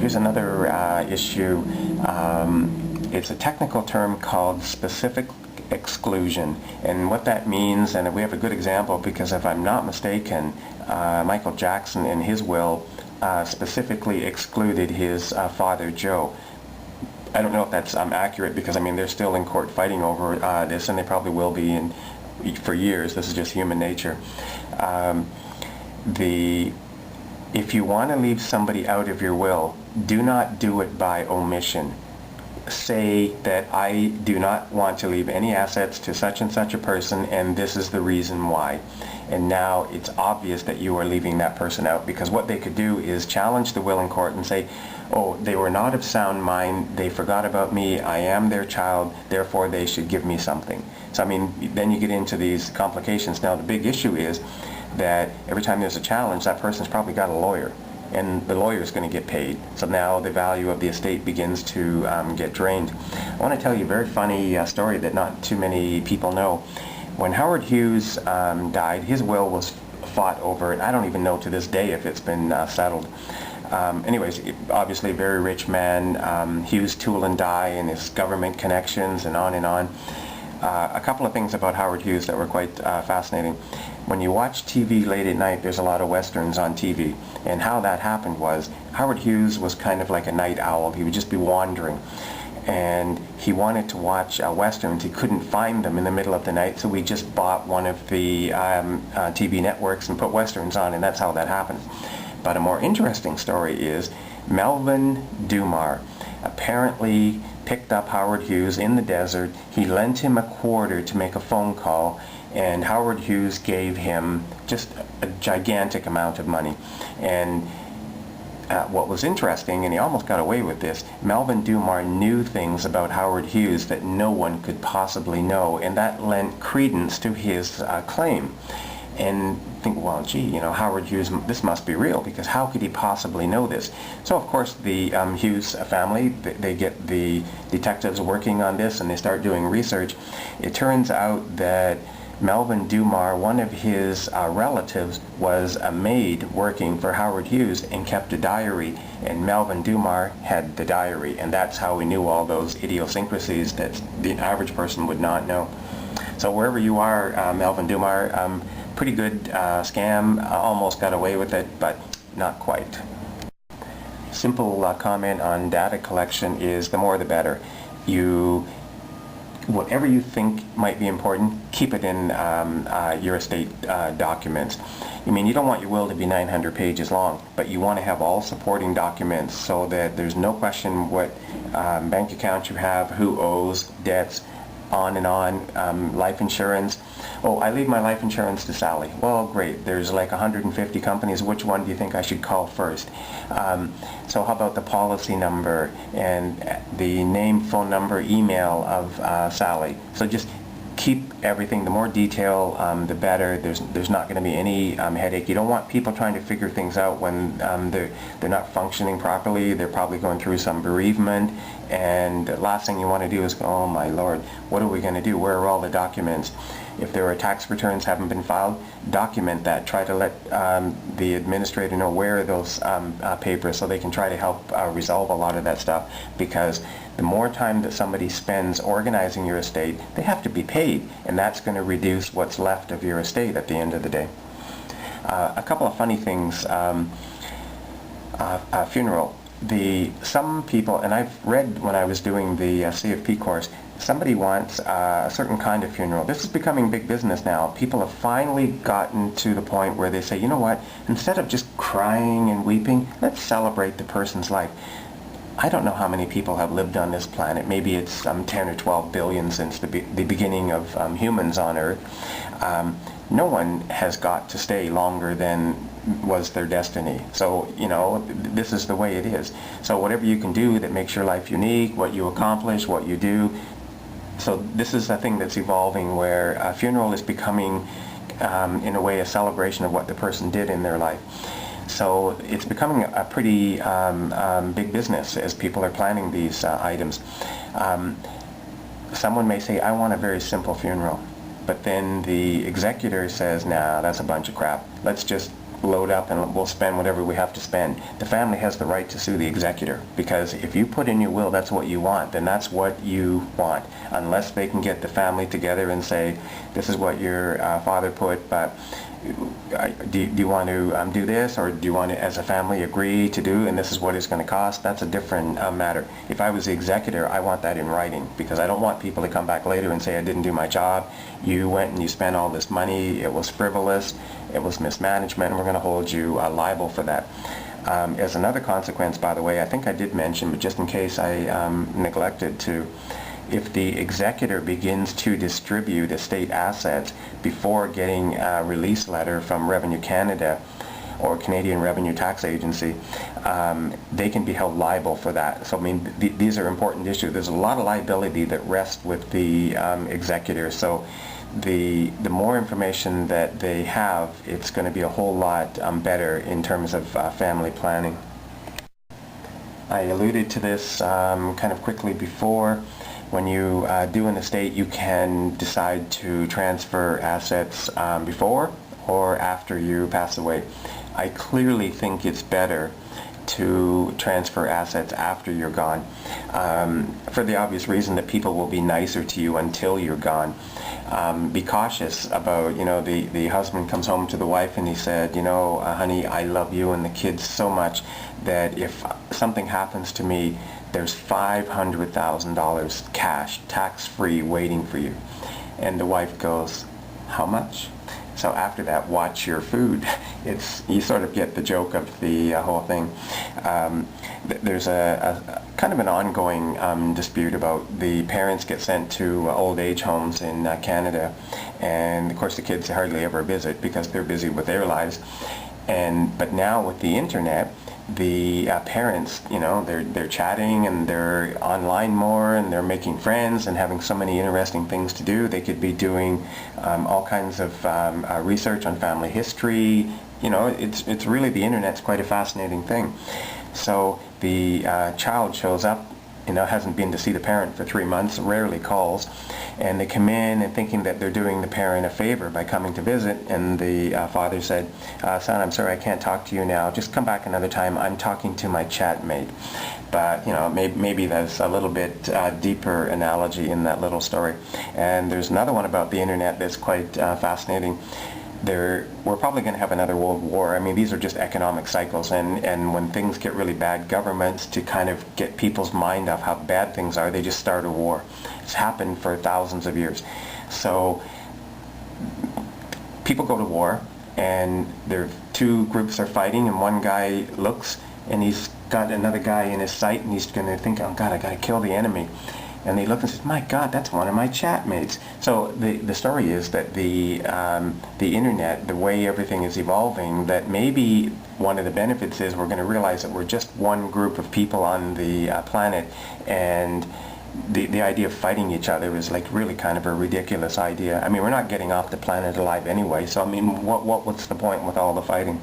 here's another issue. It's a technical term called specific exclusion, and what that means, and we have a good example because if I'm not mistaken, Michael Jackson in his will specifically excluded his father Joe. I don't know if that's accurate, because I mean they're still in court fighting over this, and they probably will be for years. This is just human nature. If you want to leave somebody out of your will, do not do it by omission. Say that I do not want to leave any assets to such and such a person, and this is the reason why. And now it's obvious that you are leaving that person out, because what they could do is challenge the will in court and say, oh, they were not of sound mind, they forgot about me, I am their child, therefore they should give me something. So I mean, then you get into these complications. Now the big issue is that every time there's a challenge, that person's probably got a lawyer, and the lawyer is going to get paid. So now the value of the estate begins to get drained. I want to tell you a very funny story that not too many people know. When Howard Hughes died, his will was fought over, and I don't even know to this day if it's been settled. Anyways, obviously a very rich man, Hughes Tool and Die, and his government connections, and on and on. A couple of things about Howard Hughes that were quite fascinating. When you watch TV late at night, there's a lot of westerns on TV, and how that happened was Howard Hughes was kind of like a night owl. He would just be wandering, and he wanted to watch westerns. He couldn't find them in the middle of the night, so we just bought one of the TV networks and put westerns on, and that's how that happened. But a more interesting story is Melvin Dummar apparently picked up Howard Hughes in the desert. He lent him $0.25 to make a phone call, and Howard Hughes gave him just a gigantic amount of money. And what was interesting, and he almost got away with this, Melvin Dummar knew things about Howard Hughes that no one could possibly know, and that lent credence to his claim. And think, well, gee, you know, Howard Hughes, this must be real, because how could he possibly know this? So, of course, the Hughes family, they get the detectives working on this, and they start doing research. It turns out that Melvin Dummar, one of his relatives, was a maid working for Howard Hughes and kept a diary, and Melvin Dummar had the diary, and that's how we knew all those idiosyncrasies that the average person would not know. So wherever you are, Melvin Dummar, pretty good scam, almost got away with it, but not quite. Simple comment on data collection is the more the better. Whatever you think might be important, keep it in your estate documents. I mean, you don't want your will to be 900 pages long, but you want to have all supporting documents so that there's no question what bank account you have, who owes, debts, on and on, life insurance. Oh, I leave my life insurance to Sally. Well, great. There's like 150 companies. Which one do you think I should call first? So how about the policy number and the name, phone number, email of Sally? So just keep everything. The more detail, the better. There's not going to be any headache. You don't want people trying to figure things out when they're not functioning properly. They're probably going through some bereavement, and the last thing you want to do is go, oh my Lord, what are we going to do? Where are all the documents? If there are tax returns haven't been filed, document that. Try to let the administrator know where are those papers, so they can try to help resolve a lot of that stuff, because the more time that somebody spends organizing your estate, they have to be paid, and that's going to reduce what's left of your estate at the end of the day. A couple of funny things. Funeral. Some people, and I've read when I was doing the CFP course, somebody wants a certain kind of funeral. This is becoming big business now. People have finally gotten to the point where they say, you know what, instead of just crying and weeping, let's celebrate the person's life. I don't know how many people have lived on this planet. Maybe it's 10 or 12 billion since the beginning of humans on Earth. No one has got to stay longer than was their destiny. So, you know, this is the way it is. So whatever you can do that makes your life unique, what you accomplish, what you do. So this is a thing that's evolving, where a funeral is becoming, in a way, a celebration of what the person did in their life. So it's becoming a pretty big business as people are planning these items. Someone may say, I want a very simple funeral. But then the executor says, nah, that's a bunch of crap. Let's just load up and we'll spend whatever we have to spend. The family has the right to sue the executor, because if you put in your will that's what you want, then that's what you want, unless they can get the family together and say, this is what your father put, but do you want to do this, or do you want to, as a family, agree to do, and this is what it's going to cost? That's a different matter. If I was the executor, I want that in writing, because I don't want people to come back later and say, I didn't do my job, you went and you spent all this money, it was frivolous, it was mismanagement, and we're going to hold you liable for that. As another consequence, by the way, I think I did mention, but just in case I neglected to, if the executor begins to distribute estate assets before getting a release letter from Revenue Canada or Canadian Revenue Tax Agency, they can be held liable for that. So I mean, these are important issues. There's a lot of liability that rests with the executor. So the more information that they have, it's going to be a whole lot better in terms of family planning. I alluded to this kind of quickly before. When you do an estate, you can decide to transfer assets before or after you pass away. I clearly think it's better to transfer assets after you're gone, for the obvious reason that people will be nicer to you until you're gone. Be cautious about, the husband comes home to the wife and he said, honey, I love you and the kids so much that if something happens to me, there's $500,000 cash, tax-free, waiting for you. And the wife goes, how much? So after that, watch your food. You sort of get the joke of the whole thing. There's a kind of an ongoing dispute about the parents get sent to old age homes in Canada, and of course the kids hardly ever visit because they're busy with their lives. But now with the internet, the parents, they're chatting and they're online more and they're making friends and having so many interesting things to do. They could be doing all kinds of research on family history. It's really, the internet's quite a fascinating thing. So the child shows up, hasn't been to see the parent for 3 months, rarely calls, and they come in and thinking that they're doing the parent a favor by coming to visit, and the father said, son, I'm sorry, I can't talk to you now, just come back another time, I'm talking to my chat mate. But maybe there's a little bit deeper analogy in that little story. And there's another one about the internet that's quite fascinating. We're probably going to have another world war. I mean, these are just economic cycles, and when things get really bad, governments, to kind of get people's mind off how bad things are, they just start a war. It's happened for thousands of years. So people go to war, and there two groups are fighting, and one guy looks, and he's got another guy in his sight, and he's going to think, oh God, I got to kill the enemy. And they look and say, my God, that's one of my chat mates. So the story is that the internet, the way everything is evolving, that maybe one of the benefits is we're going to realize that we're just one group of people on the planet, and the idea of fighting each other is like really kind of a ridiculous idea. I mean, we're not getting off the planet alive anyway, so I mean, what's the point with all the fighting?